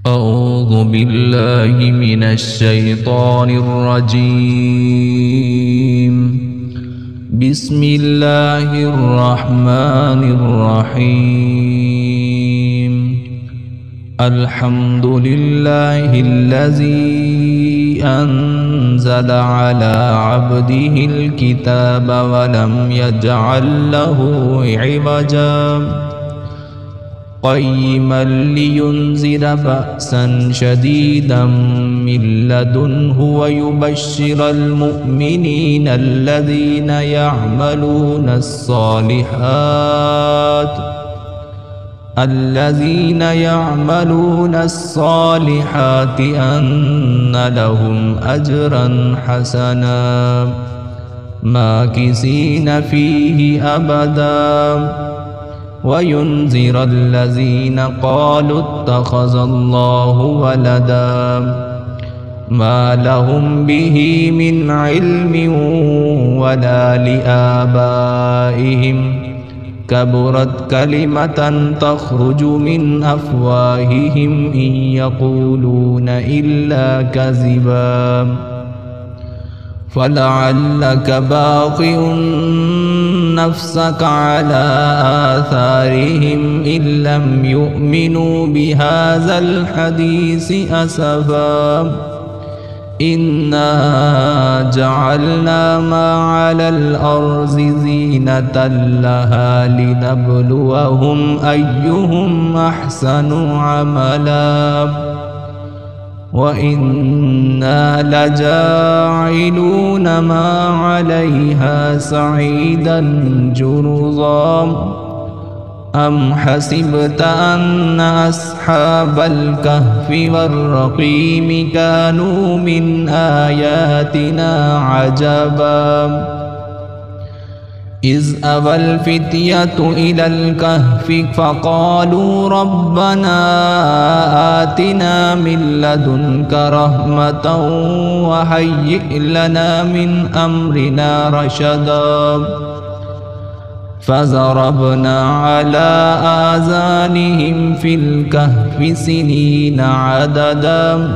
أعوذ بالله من الشيطان الرجيم. بسم الله الرحمن الرحيم. الحمد لله الذي أنزل على عبده الكتاب ولم يجعل له عوجا قيما لينذر بأسا شديدا من لدنه ويبشر المؤمنين الذين يعملون الصالحات أن لهم أجرا حسنا ماكثين فيه أبدا وينذر الذين قالوا اتخذ الله ولدا ما لهم به من علم ولا لآبائهم كبرت كلمة تخرج من أفواههم إن يقولون إلا كذبا فلعلك باقع نفسك على آثارهم إن لم يؤمنوا بهذا الحديث أسفا إنا جعلنا ما على الأرض زينة لها لنبلوهم أيهم أحسن عملا وإنا لجاعلون ما عليها صعيدا جرزا أم حسبت أن أصحاب الكهف والرقيم كانوا من آياتنا عجبا إذ أوى الفتية إلى الكهف فقالوا ربنا آتنا من لدنك رحمة وهيئ لنا من أمرنا رشدا فضربنا على آذانهم في الكهف سنين عددا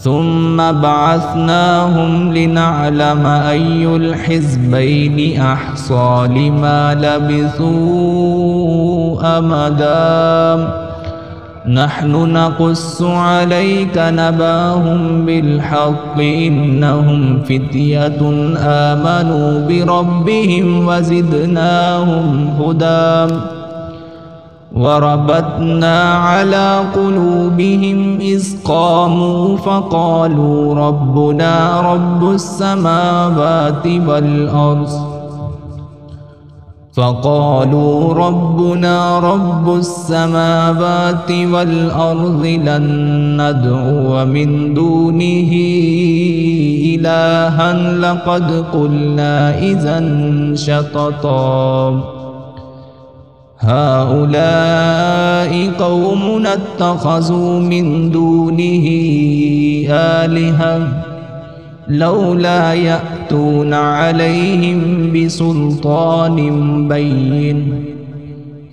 ثم بعثناهم لنعلم أي الحزبين أحصى لما لبثوا أمدا نحن نقص عليك نباهم بالحق إنهم فتية آمنوا بربهم وزدناهم هدى وربطنا على قلوبهم إذ قاموا فقالوا ربنا رب السماوات والأرض لن ندعو من دونه إلها لقد قلنا إذا شططا هؤلاء قوم اتخذوا من دونه آلهة لولا يأتون عليهم بسلطان بين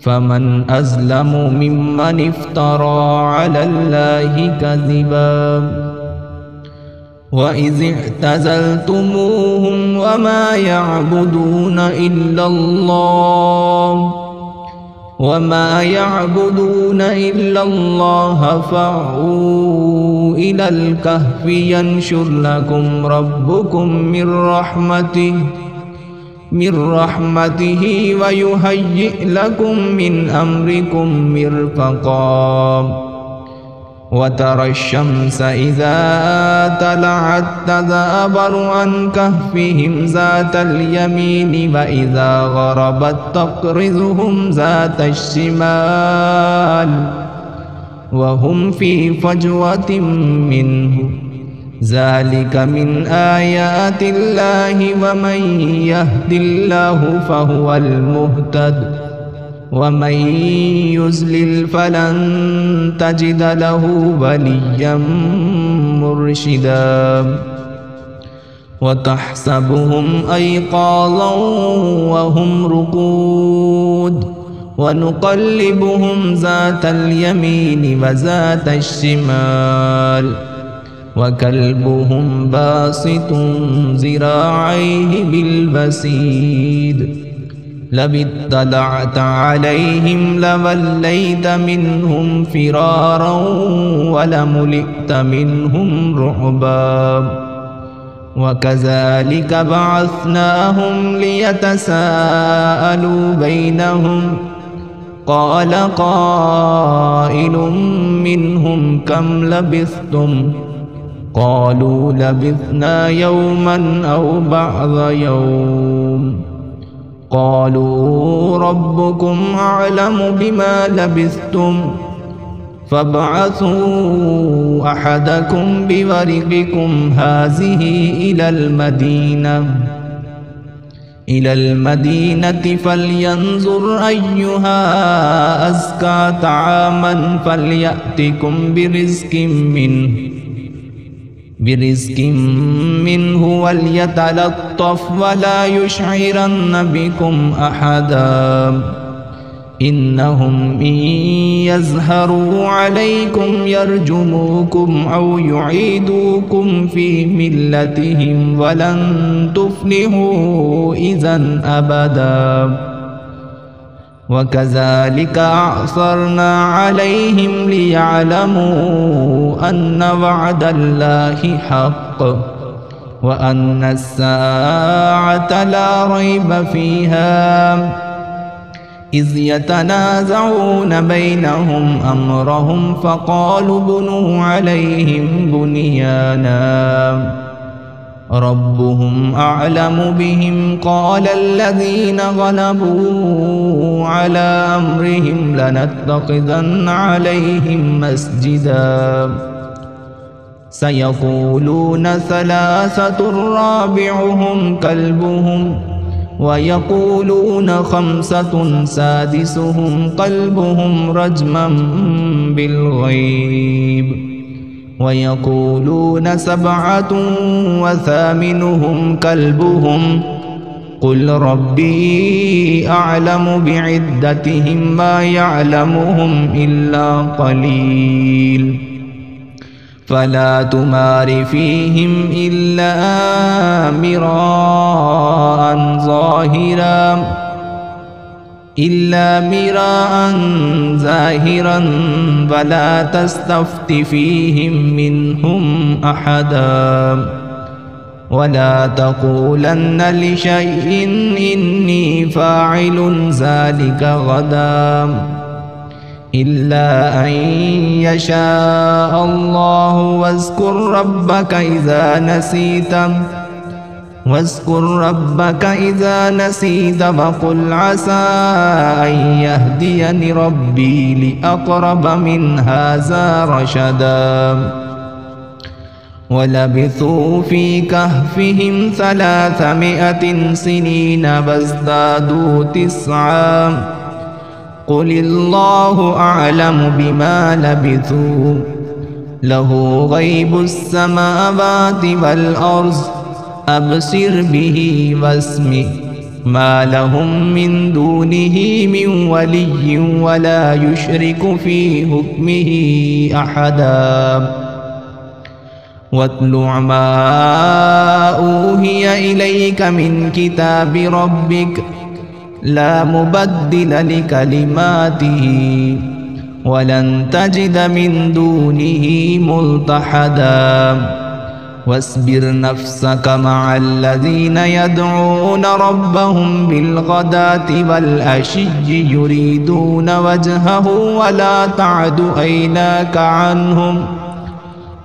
فمن أظلم ممن افترى على الله كذبا وإذ اعتزلتموهم وما يعبدون إلا الله فاووا إلى الكهف ينشر لكم ربكم من رحمته ويهيئ لكم من أمركم مرفقا وترى الشمس إذا طلعت تزاور عن كهفهم ذات اليمين وإذا غربت تقرضهم ذات الشمال وهم في فجوة منه ذلك من آيات الله ومن يهد الله فهو المهتد ومن يضلل فلن تجد له وليا مرشدا وتحسبهم أيقاظا وهم رقود ونقلبهم ذات اليمين وذات الشمال وكلبهم باسط ذراعيه بالوسيد لو اطلعت عليهم لوليت منهم فرارا ولملئت منهم رعبا وكذلك بعثناهم ليتساءلوا بينهم قال قائل منهم كم لبثتم قالوا لبثنا يوما أو بعض يوم قالوا ربكم أعلم بما لبثتم فابعثوا أحدكم بورقكم هذه إلى المدينة فلينظر أيها أزكى طعاما فليأتكم برزق منه وليتلطف ولا يشعرن بكم أحدا إنهم إن يظهروا عليكم يرجموكم أو يعيدوكم في ملتهم ولن تفلحوا إذا أبدا وكذلك أعثرنا عليهم ليعلموا أن وعد الله حق وأن الساعة لا ريب فيها إذ يتنازعون بينهم أمرهم فقالوا بنوا عليهم بنيانا ربهم أعلم بهم قال الذين غلبوا على أمرهم لنتخذن عليهم مسجدا سيقولون ثلاثة رابعهم كلبهم ويقولون خمسة سادسهم كلبهم رجما بالغيب ويقولون سبعة وثامنهم كلبهم قل ربي أعلم بعدتهم ما يعلمهم إلا قليل فلا تمار فيهم إلا مراء ظاهرا ولا تستفت فيهم منهم أحدا ولا تقولن لشيء إني فاعل ذلك غدا إلا أن يشاء الله واذكر ربك إذا نسيت وقل عسى أن يهديني ربي لأقرب من هذا رشدا ولبثوا في كهفهم 300 سنين وازدادوا 9 قل الله أعلم بما لبثوا له غيب السماوات والأرض أبصر به واسمع ما لهم من دونه من ولي ولا يشرك في حكمه أحدا واتل ما أوحي إليك من كتاب ربك لا مبدل لكلماته ولن تجد من دونه ملتحدا واصبر نفسك مع الذين يدعون ربهم بالغداة والعشي يريدون وجهه ولا تعد عيناك عنهم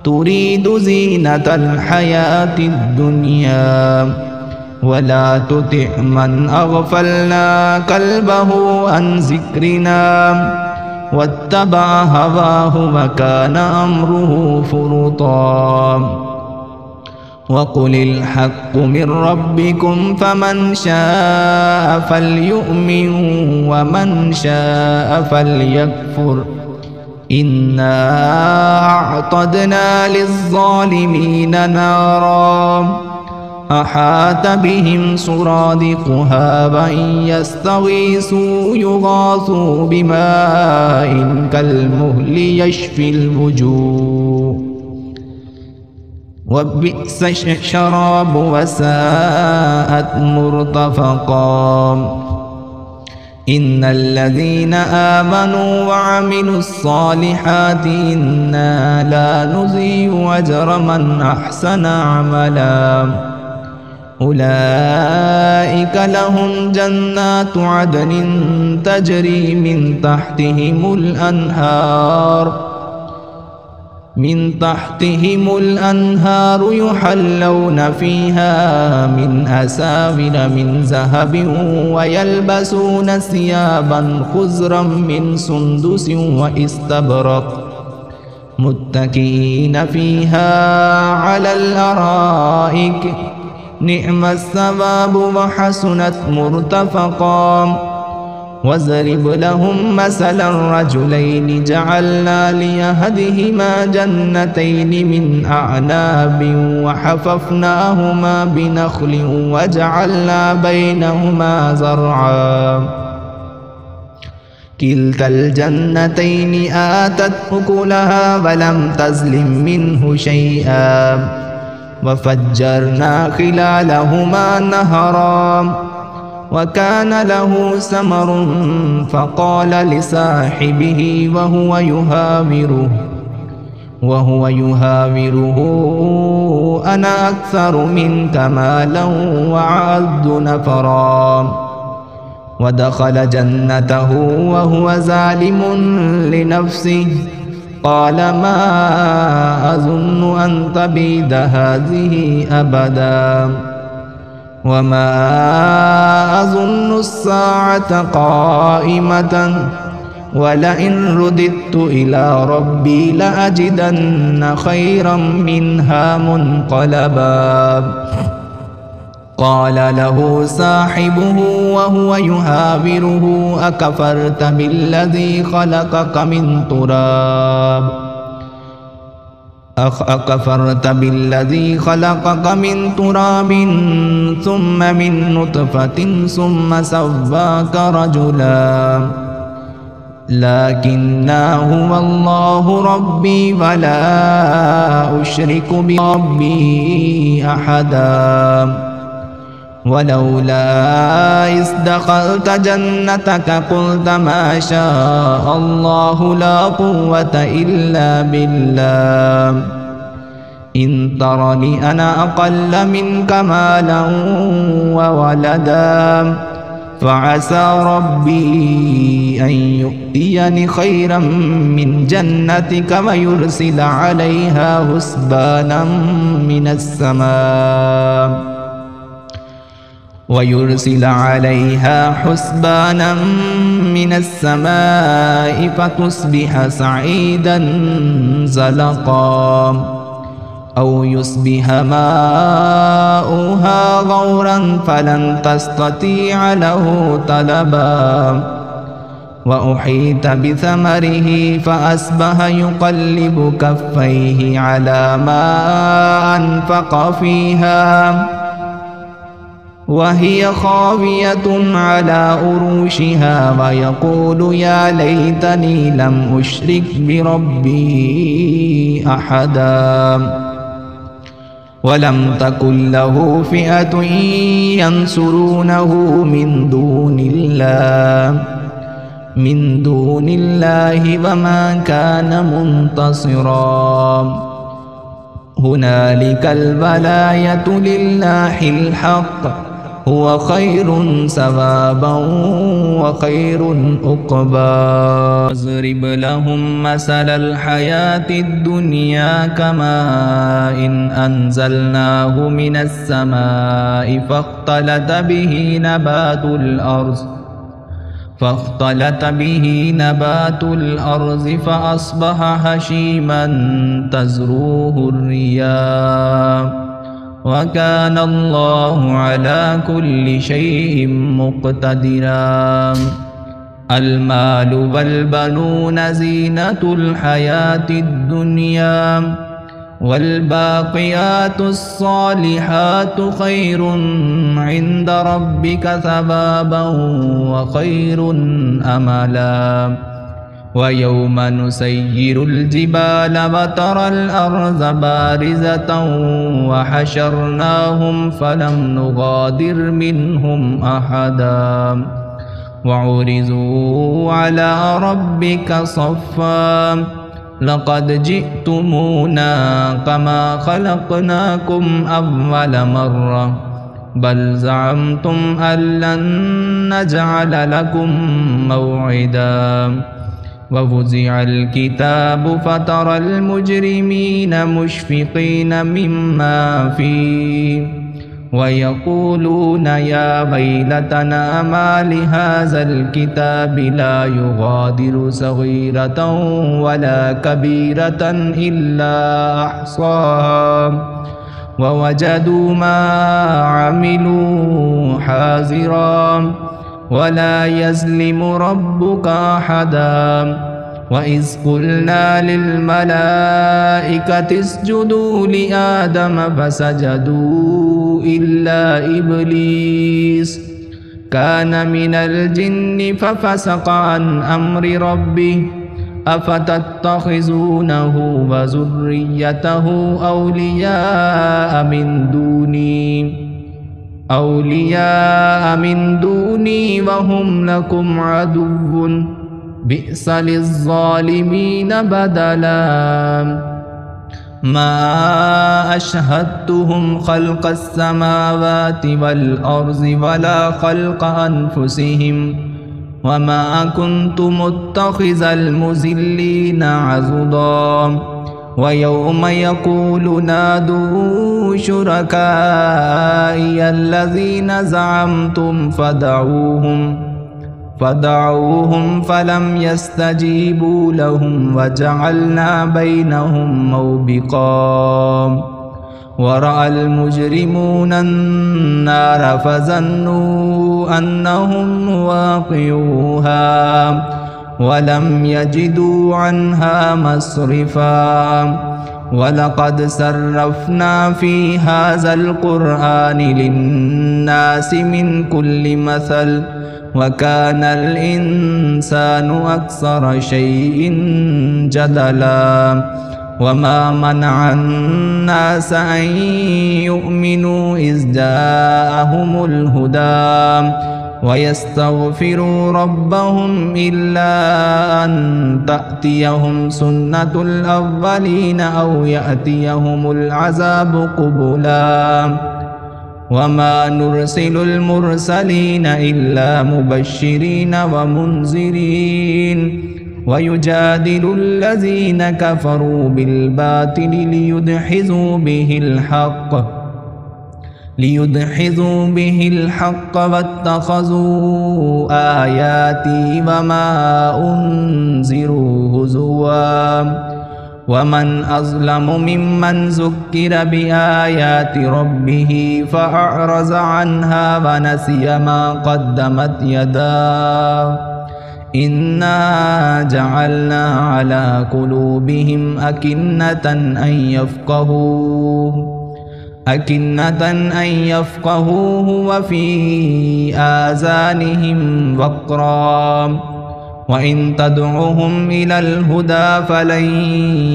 تريد زينة الحياة الدنيا ولا تطع من أغفلنا قلبه عن ذكرنا واتبع هواه وكان أمره فرطا وقل الحق من ربكم فمن شاء فليؤمن ومن شاء فليكفر إنا أعتدنا للظالمين نارا أحاط بهم سرادقها وإن يستغيثوا يغاثوا بماء كالمهل يشفي الوجوه وبئس الشراب وساءت مرتفقا إن الذين آمنوا وعملوا الصالحات إنا لا نضيع أجر من أحسن عملا أولئك لهم جنات عدن تجري من تحتهم الأنهار يحلون فيها من أساور من ذهب ويلبسون ثيابا خضرا من سندس واستبرق متكئين فيها على الأرائك نعم الثواب وحسنت مرتفقا واضرب لهم مثلا رجلين جعلنا ليهدهما جنتين من أعناب وحففناهما بنخل وجعلنا بينهما زرعا كلتا الجنتين آتت أكلها ولم تظلم منه شيئا وفجرنا خلالهما نهرا وكان له ثمر فقال لصاحبه وهو يهاوره أنا أكثر منك مالا وأعز نفرا ودخل جنته وهو ظالم لنفسه قال ما أظن أن تبيد هذه أبدا وما أظن الساعة قائمة ولئن رددت إلى ربي لأجدن خيرا منها منقلبا قال له صاحبه وهو يهاوره أكفرت بالذي خلقك من تراب ثم من نطفة ثم سواك رجلا لكن هو الله ربي ولا أشرك بربي أحدا ولولا إذ دخلت جنتك قلت ما شاء الله لا قوة إلا بالله إن ترني أنا أقل منك مالا وولدا فعسى ربي أن يؤتيني خيرا من جنتك ويرسل عليها حسبانا من السماء فتصبح سعيدا زلقا أو يصبح ماؤها غورا فلن تستطيع له طلبا وأحيط بثمره فأصبح يقلب كفيه على ما أنفق فيها وهي خاوية على عروشها ويقول يا ليتني لم أشرك بربي أحدا ولم تكن له فئة ينصرونه من دون الله وما كان منتصرا هنالك الولاية لله الحق هو خير ثوابا وخير عقبا واضرب لهم مثل الحياة الدنيا كماء إن أنزلناه من السماء فاختلط به نبات الأرض فأصبح هشيما تزروه الرياح وكان الله على كل شيء مقتدرا المال والبنون زينة الحياة الدنيا والباقيات الصالحات خير عند ربك ثوابا وخير أملا ويوم نسير الجبال وترى الأرض بارزة وحشرناهم فلم نغادر منهم أحدا وعرضوا على ربك صفا لقد جئتمونا كما خلقناكم أول مرة بل زعمتم أن لن نجعل لكم موعدا ووزع الكتاب فترى المجرمين مشفقين مما فيه ويقولون يا ويلتنا ما لهذا الكتاب لا يغادر صغيرة ولا كبيرة إلا أحصاها ووجدوا ما عملوا حاضرا ولا يظلم ربك أحدا وإذ قلنا للملائكة اسجدوا لآدم فسجدوا إلا إبليس كان من الجن ففسق عن أمر ربه أفتتخذونه وذريته أولياء من دوني وهم لكم عدو بئس للظالمين بدلا ما أشهدتهم خلق السماوات والأرض ولا خلق أنفسهم وما كنت متخذ المضلين عضدا ويوم يقول نادوا شركائي الذين زعمتم فدعوهم فلم يستجيبوا لهم وجعلنا بينهم موبقا ورأى المجرمون النار فظنوا أنهم واقعوها ولم يجدوا عنها مصرفا ولقد صرفنا في هذا القرآن للناس من كل مثل وكان الإنسان أكثر شيء جدلا وما منع الناس أن يؤمنوا إذ جاءهم الهدى ويستغفروا ربهم إلا أن تأتيهم سنة الأولين أو يأتيهم العذاب قبلا وما نرسل المرسلين إلا مبشرين ومنذرين ويجادل الذين كفروا بالباطل ليدحضوا به الحق واتخذوا آياتي وما أنذروا هزوا ومن أظلم ممن ذكر بآيات ربه فأعرض عنها ونسي ما قدمت يداه إنا جعلنا على قلوبهم أكنة أن يفقهوه وفي آذانهم وقرا وإن تدعوهم إلى الهدى فلن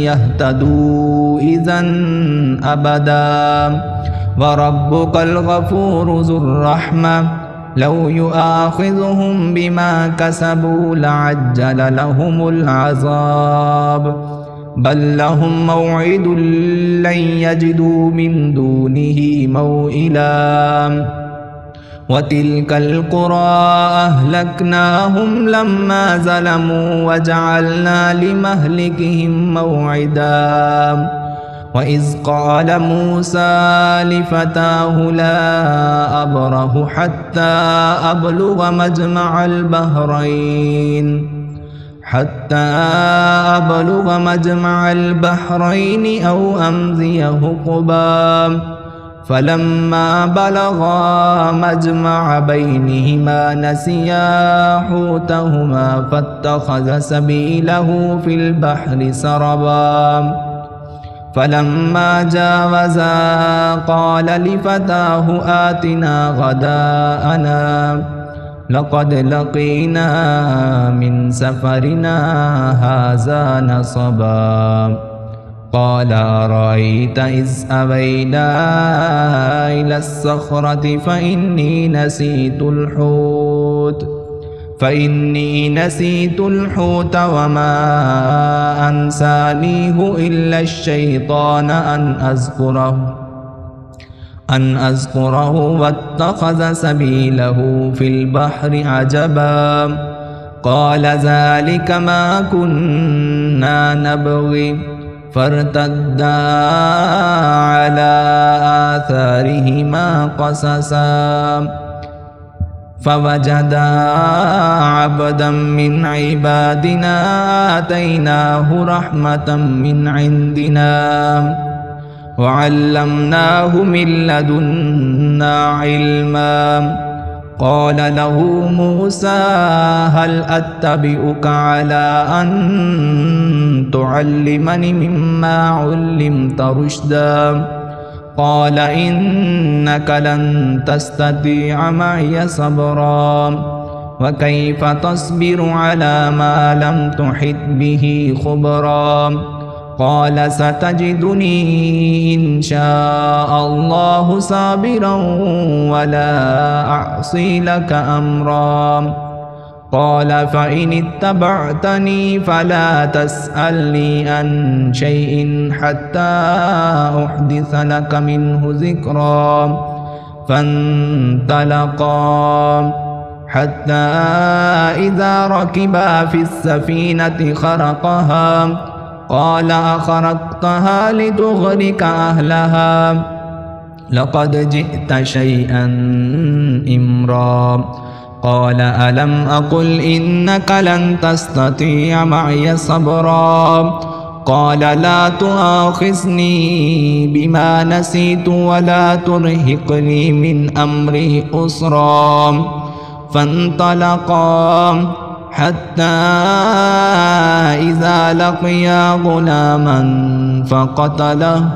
يهتدوا إذا أبدا وربك الغفور ذو الرحمة لو يؤاخذهم بما كسبوا لعجل لهم العذاب بل لهم موعد لن يجدوا من دونه موئلا وتلك القرى أهلكناهم لما ظلموا وجعلنا لمهلكهم موعدا وإذ قال موسى لفتاه لا أبرح حتى أبلغ مجمع البحرين أو أمضي حقبا فلما بلغا مجمع بينهما نسيا حوتهما فاتخذ سبيله في البحر سربا فلما جاوزا قال لفتاه آتنا غداءنا لقد لقينا من سفرنا هذا نصبا قال أرأيت إذ أوينا إلى الصخرة فإني نسيت الحوت وما أنسانيه إلا الشيطان أن أذكره واتخذ سبيله في البحر عجبا قال ذلك ما كنا نبغي فارتدا على آثارهما قصصا فوجدا عبدا من عبادنا آتيناه رحمة من عندنا وعلمناه من لدنا علما قال له موسى هل أتبعك على أن تعلمني مما علمت رشدا قال إنك لن تستطيع معي صبرا وكيف تصبر على ما لم تحط به خبرا قال ستجدني إن شاء الله صابرا ولا أعصي لك أمرا قال فإن اتبعتني فلا تسألني عن شيء حتى أحدث لك منه ذكرا فانطلقا حتى إذا ركبا في السفينة خرقها قال أخرقتها لتغرق أهلها لقد جئت شيئا إمرا قال ألم أقل إنك لن تستطيع معي صبرا قال لا تؤاخذني بما نسيت ولا ترهقني من أمري أسرا فانطلقا حتى إذا لقيا غلاما فقتله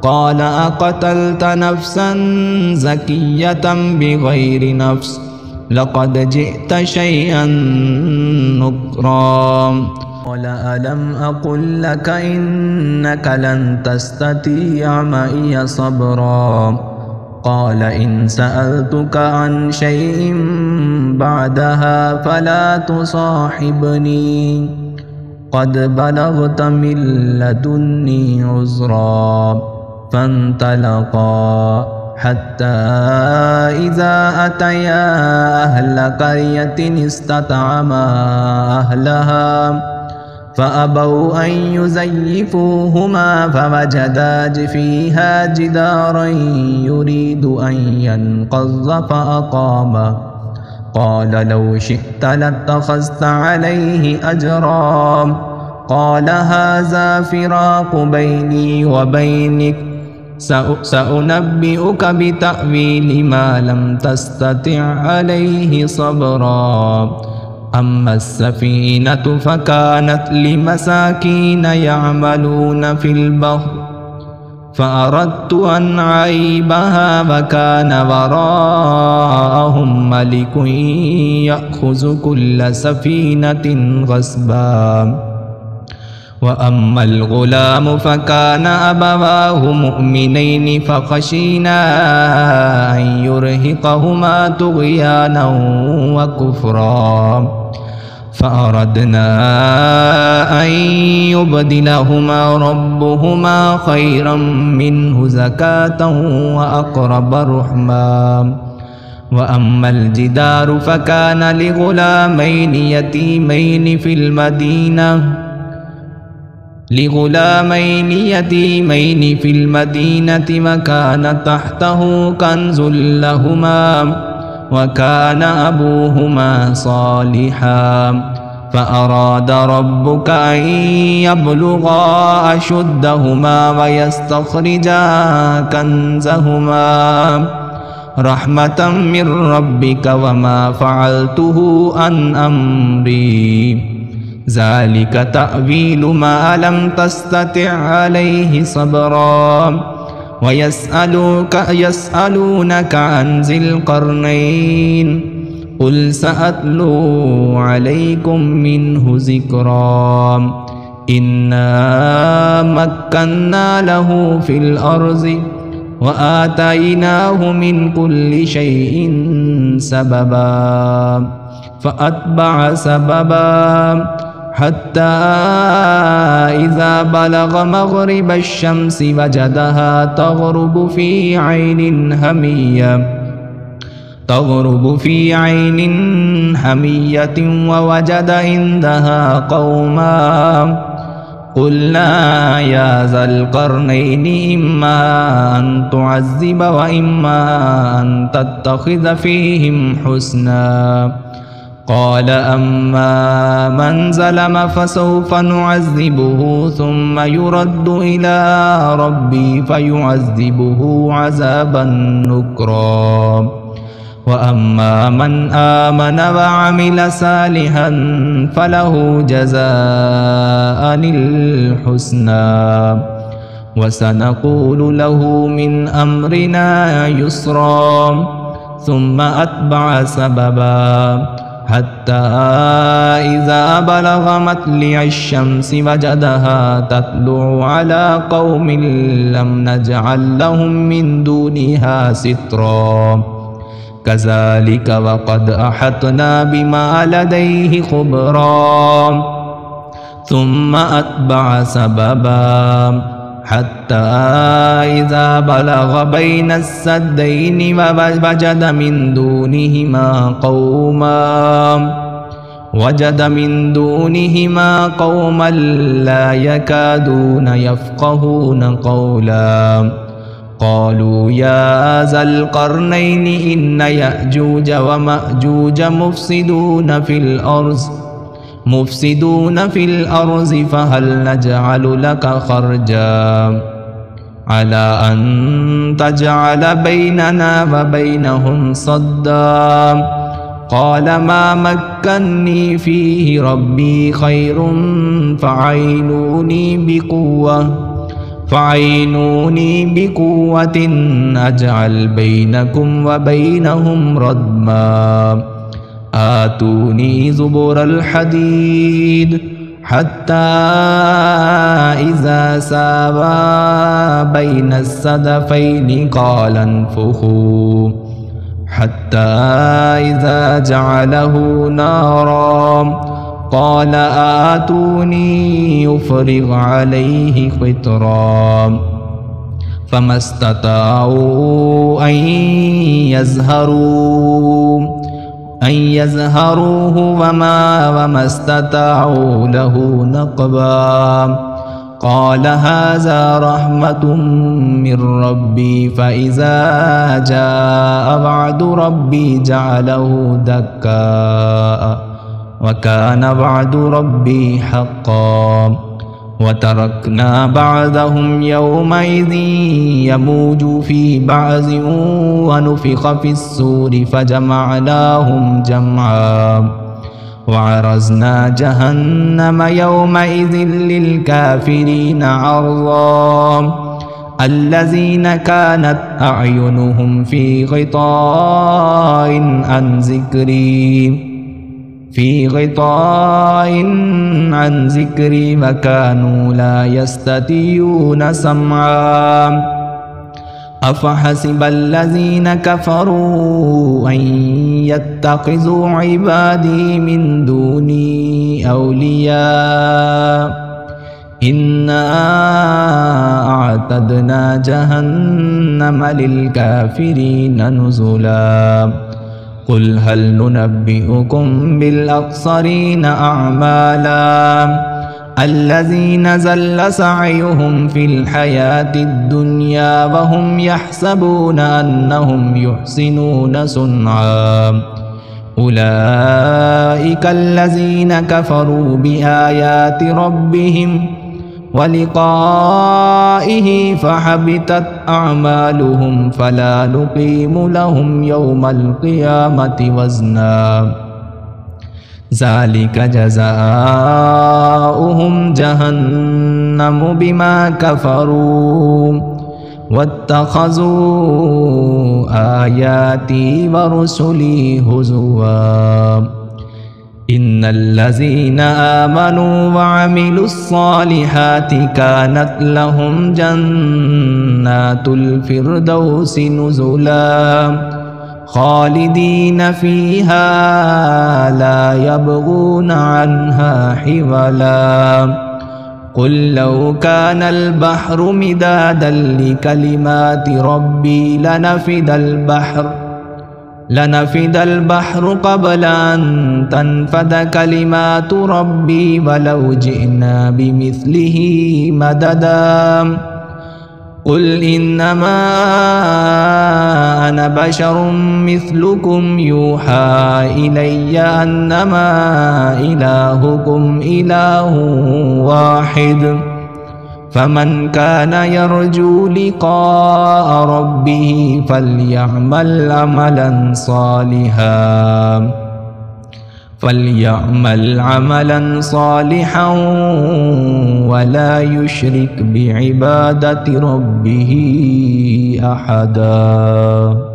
قال أقتلت نفسا زكية بغير نفس لقد جئت شيئا نكرا قال ألم أقل لك إنك لن تستطيع معي صبرا قال إن سألتك عن شيء بعدها فلا تصاحبني قد بلغت من لدني عذرا فانطلقا حتى إذا أتيا أهل قرية استطعما أهلها فأبوا أن يزيفوهما فوجدا فيها جدارا يريد أن ينقض فأقامه قال لو شئت لاتخذت عليه أجرا قال هذا فراق بيني وبينك سأنبئك بتأويل ما لم تستطع عليه صبرا أما السفينة فكانت لمساكين يعملون في البحر فأردت أن أعيبها وكان وراءهم ملك يأخذ كل سفينة غصبا وأما الغلام فكان أبواه مؤمنين فخشينا أن يرهقهما طغيانا وكفرا فأردنا أن يبدلهما ربهما خيرا منه زكاة وأقرب رحما وأما الجدار فكان لغلامين يتيمين في المدينة وكان تحته كنز لهما وكان أبوهما صالحا فأراد ربك أن يبلغا أشدهما ويستخرجا كنزهما رحمة من ربك وما فعلته عن أمري ذلك تأويل ما لم تستطع عليه صبرا يسألونك عن ذي القرنين قل سأتلو عليكم منه ذكرا إنا مكنا له في الأرض وآتيناه من كل شيء سببا فأتبع سببا حتى إذا بلغ مغرب الشمس وجدها تغرب في عين حمية ووجد عندها قوما قلنا يا ذا القرنين إما أن تعذب وإما أن تتخذ فيهم حسنا قال أما من ظلم فسوف نعذبه ثم يرد إلى ربي فيعذبه عذابا نكرا وأما من آمن وعمل صالحا فله جزاء الحسنى وسنقول له من أمرنا يسرا ثم أتبع سببا حتى إذا بلغ مطلع الشمس وجدها تطلع على قوم لم نجعل لهم من دونها سترا كذلك وقد أحطنا بما لديه خبرا ثم أتبع سببا حتى إذا بلغ بين السدين وجد من دونهما قوما لا يكادون يفقهون قولا قالوا يا ذا القرنين إن يأجوج ومأجوج مفسدون في الأرض فهل نجعل لك خرجا على أن تجعل بيننا وبينهم صدا قال ما مكني فيه ربي خير فعينوني بقوة أجعل بينكم وبينهم ردما آتوني زبر الحديد حتى إذا ساوى بين الصدفين قال انفخوا حتى إذا جعله نارا قال آتوني يفرغ عليه قطرا فما استطاعوا أن يزهروه وما استطاعوا له نقبا قال هذا رحمة من ربي فإذا جاء وعد ربي جعله دكاء وكان وعد ربي حقا وتركنا بعضهم يومئذ يموج في بعض ونفخ في الصور فجمعناهم جمعا وعرضنا جهنم يومئذ للكافرين عرضا الذين كانت أعينهم في غطاء عن ذكري وكانوا لا يستطيعون سمعا أفحسب الذين كفروا أن يتخذوا عبادي من دوني أولياء إنا أعتدنا جهنم للكافرين نزلا قل هل ننبئكم بالأخسرين أعمالا الذين زل سعيهم في الحياة الدنيا وهم يحسبون أنهم يحسنون صنعا أولئك الذين كفروا بآيات ربهم ولقائه فحبطت أعمالهم فلا نقيم لهم يوم القيامة وزنا ذلك جزاؤهم جهنم بما كفروا واتخذوا آياتي ورسلي هزوا إن الذين آمنوا وعملوا الصالحات كانت لهم جنات الفردوس نزلا خالدين فيها لا يبغون عنها حولا قل لو كان البحر مدادا لكلمات ربي لنفد البحر قبل أن تنفد كلمات ربي ولو جئنا بمثله مددا قل إنما أنا بشر مثلكم يوحى إلي أنما إلهكم إله واحد فمن كان يرجو لقاء ربه فليعمل عملا صالحا ولا يشرك بعبادة ربه أحدا.